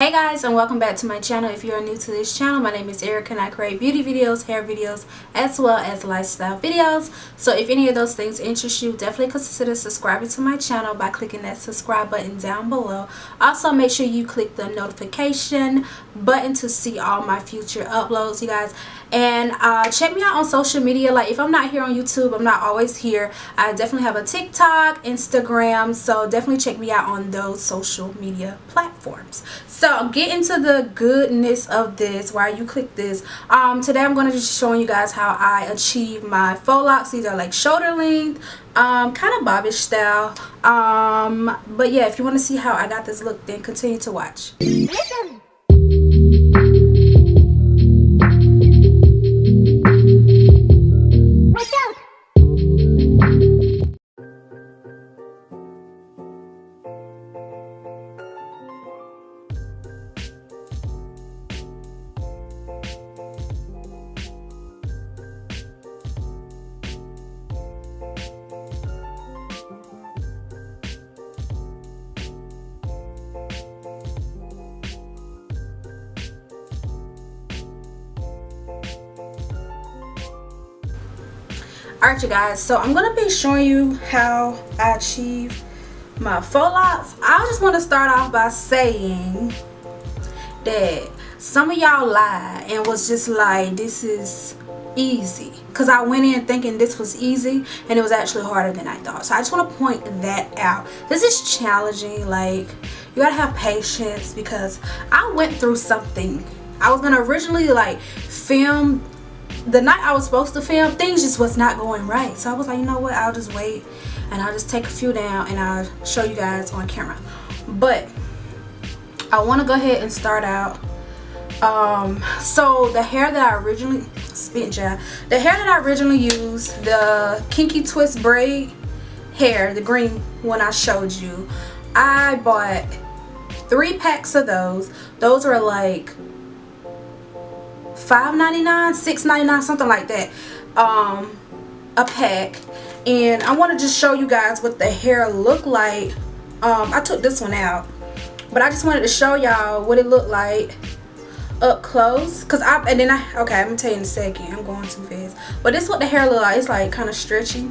Hey guys, and welcome back to my channel. If you are new to this channel, my name is Erica and I create beauty videos, hair videos, as well as lifestyle videos. So if any of those things interest you, definitely consider subscribing to my channel by clicking that subscribe button down below. Also, make sure you click the notification button to see all my future uploads, you guys. And check me out on social media. Like, if I'm not here on YouTube, I'm not always here. I definitely have a TikTok, Instagram, so definitely check me out on those social media platforms. So get into the goodness of this while you click this. Today I'm going to just showing you guys how I achieve my faux locks. These are like shoulder length, kind of bobbish style. But yeah, if you want to see how I got this look, then continue to watch. Alright you guys, so I'm going to be showing you how I achieve my faux locks. I just want to start off by saying that some of y'all lied and was just like, this is easy, because I went in thinking this was easy and it was actually harder than I thought. So I just want to point that out. This is challenging. Like, you gotta have patience, because I went through something. I was gonna originally like film the night I was supposed to film. Things just was not going right, so I was like, you know what, I'll just wait and I'll just take a few down and I'll show you guys on camera. But I want to go ahead and start out. So the hair that I originally the hair that I originally used, the kinky twist braid hair, the green one I showed you, I bought 3 packs of those. Those are like $5.99, $6.99, something like that, a pack. And I want to just show you guys what the hair looked like. I took this one out, but I just wanted to show y'all what it looked like up close, because okay, I'm gonna tell you in a second. I'm going too fast. But this is what the hair look like. It's like kind of stretchy.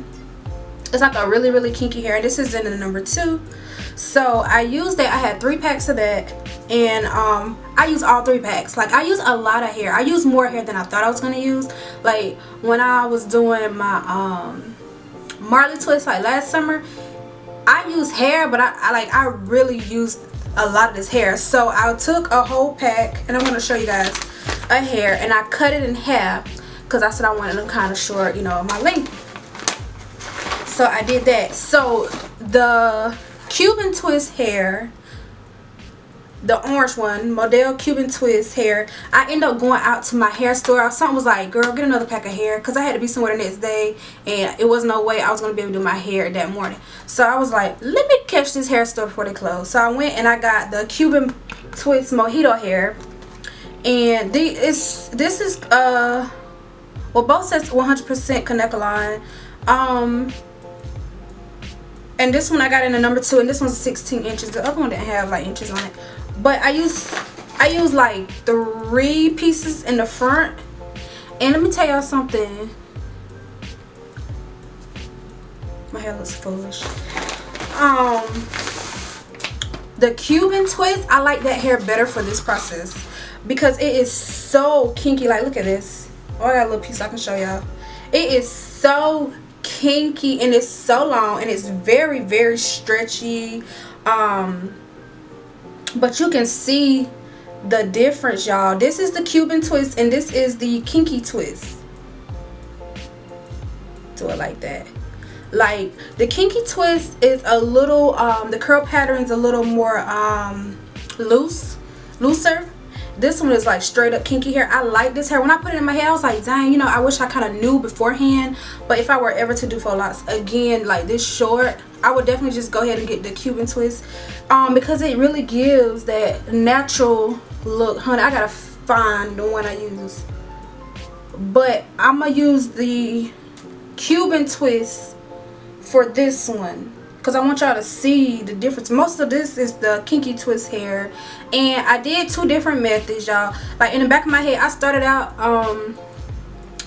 It's like a really kinky hair. This is in the number 2. So I used that. I had 3 packs of that, and I use all 3 packs. Like, I use a lot of hair. I use more hair than I thought I was gonna use. Like, when I was doing my Marley twist like last summer, I used hair, but I really used a lot of this hair. So I took a whole pack, and I'm gonna show you guys a hair, and I cut it in half because I said I wanted them kind of short, you know, my length. So I did that. So the Cuban twist hair, the orange one, model Cuban twist hair, I ended up going out to my hair store. Something was like, girl, get another pack of hair, because I had to be somewhere the next day and it was no way I was going to be able to do my hair that morning. So I was like, let me catch this hair store before they close. So I went and I got the Cuban twist mojito hair, and this is well, both says 100% Kanekalon. And this one I got in the number 2, and this one's 16 inches. The other one didn't have like inches on it. But I use like 3 pieces in the front. And let me tell y'all something. My hair looks foolish. The Cuban twist, I like that hair better for this process, because it is so kinky. Like, look at this. Oh, I got a little piece I can show y'all. It is so kinky, and it's so long, and it's very stretchy. But you can see the difference, y'all. This is the Cuban twist, and this is the kinky twist. Do it like that. Like, the kinky twist is a little the curl pattern's a little more looser. This one is like straight up kinky hair. I like this hair. When I put it in my hair, I was like, dang, you know, I wish I kind of knew beforehand. But if I were ever to do faux locks again, like this short, I would definitely just go ahead and get the Cuban twist, because it really gives that natural look. Honey, I gotta find the one I use, but I'm gonna use the Cuban twist for this one, because I want y'all to see the difference. Most of this is the kinky twist hair, and I did 2 different methods, y'all. Like in the back of my head, I started out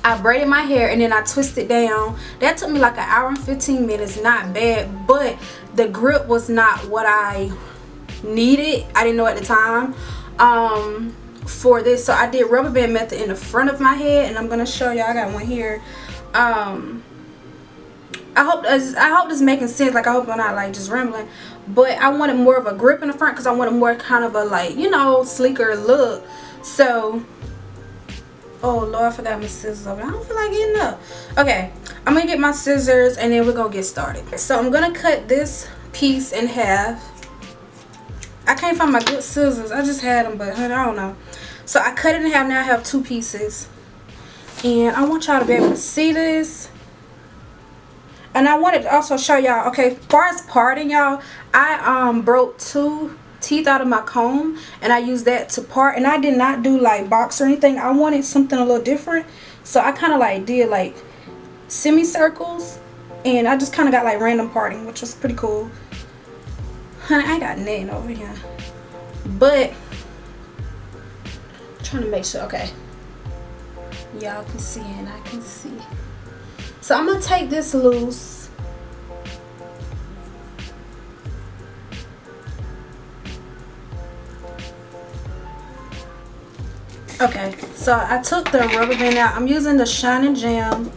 I braided my hair and then I twisted down. That took me like an hour and 15 minutes. Not bad, but the grip was not what I needed. I didn't know at the time for this, so I did rubber band method in the front of my head, and I'm gonna show y'all. I got one here. I hope this is making sense. Like, I hope I'm not like just rambling, but I wanted more of a grip in the front because I wanted more kind of a, like, you know, sleeker look. So, oh Lord, I forgot my scissors over there. I don't feel like getting up. Okay, I'm gonna get my scissors and then we're gonna get started. So I'm gonna cut this piece in half. I can't find my good scissors. I just had them, but I don't know. So I cut it in half. Now I have 2 pieces, and I want y'all to be able to see this. And I wanted to also show y'all, okay, as far as parting, y'all, I broke 2 teeth out of my comb, and I used that to part. And I did not do like box or anything. I wanted something a little different, so I kind of like did like semicircles, and I just kind of got like random parting, which was pretty cool. Honey, I got netting over here, but I'm trying to make sure, okay, y'all can see and I can see. So I'm gonna take this loose. Okay, so I took the rubber band out. I'm using the Shine and Jam.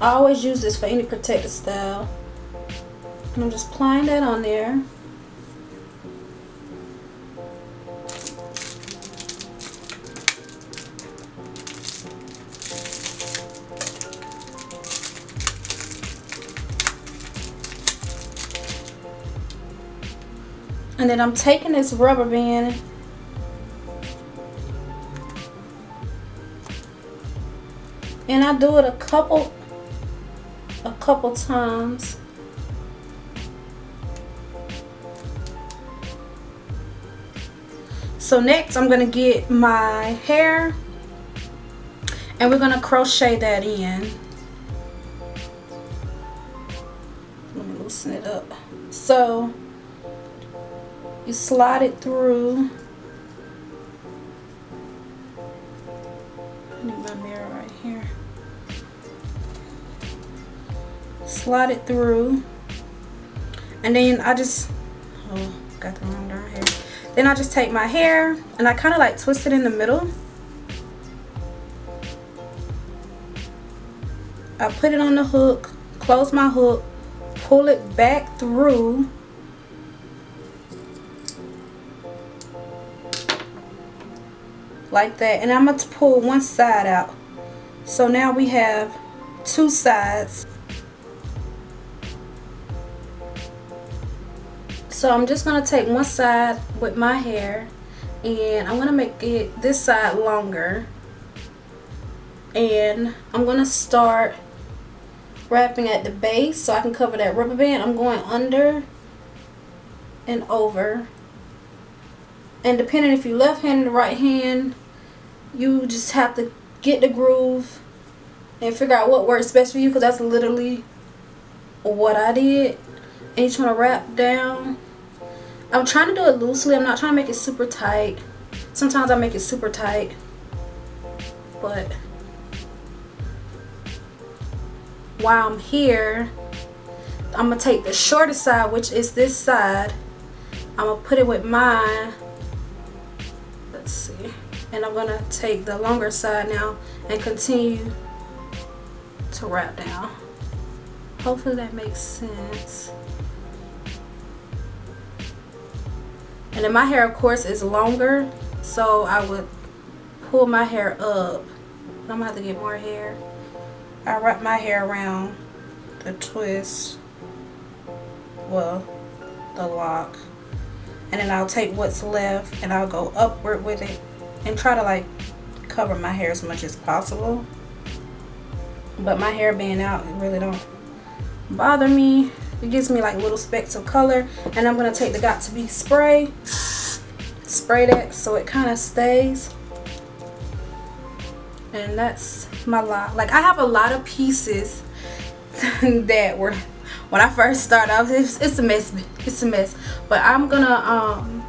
I always use this for any protective style. And I'm just applying that on there. And then I'm taking this rubber band and I do it a couple times. So next I'm gonna get my hair and we're gonna crochet that in. Let me loosen it up. So you slide it through. I need my mirror right here. Slide it through, and then I just, oh, got the wrong darn hair. Then I just take my hair and I kind of like twist it in the middle. I put it on the hook, close my hook, pull it back through. Like that, and I'm going to pull one side out. So now we have 2 sides. So I'm just going to take one side with my hair and I'm going to make it this side longer, and I'm going to start wrapping at the base so I can cover that rubber band. I'm going under and over, and depending if you left hand or right hand, you just have to get the groove and figure out what works best for you, because that's literally what I did. And you just want to wrap down. I'm trying to do it loosely. I'm not trying to make it super tight. Sometimes I make it super tight, but while I'm here, I'm going to take the shortest side, which is this side. I'm going to put it with mine. Let's see. And I'm going to take the longer side now and continue to wrap down. Hopefully that makes sense. And then my hair, of course, is longer, so I would pull my hair up. I'm going to have to get more hair. I wrap my hair around the twist, well, the lock, and then I'll take what's left and I'll go upward with it and try to like cover my hair as much as possible. But my hair being out, it really don't bother me. It gives me like little specks of color. And I'm going to take the Got To Be spray, spray that so it kind of stays. And that's my lot. Like, I have a lot of pieces that were when I first started out, it's a mess. It's a mess. But I'm gonna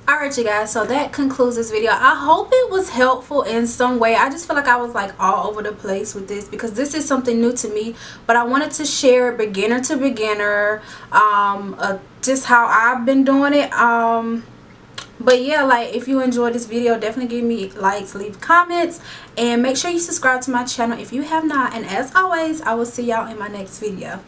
alright, you guys, so that concludes this video. I hope it was helpful in some way. I just feel like I was like all over the place with this because this is something new to me, but I wanted to share beginner to beginner, just how I've been doing it. But yeah, like, if you enjoyed this video, definitely give me likes, leave comments, and make sure you subscribe to my channel if you have not. And as always, I will see y'all in my next video.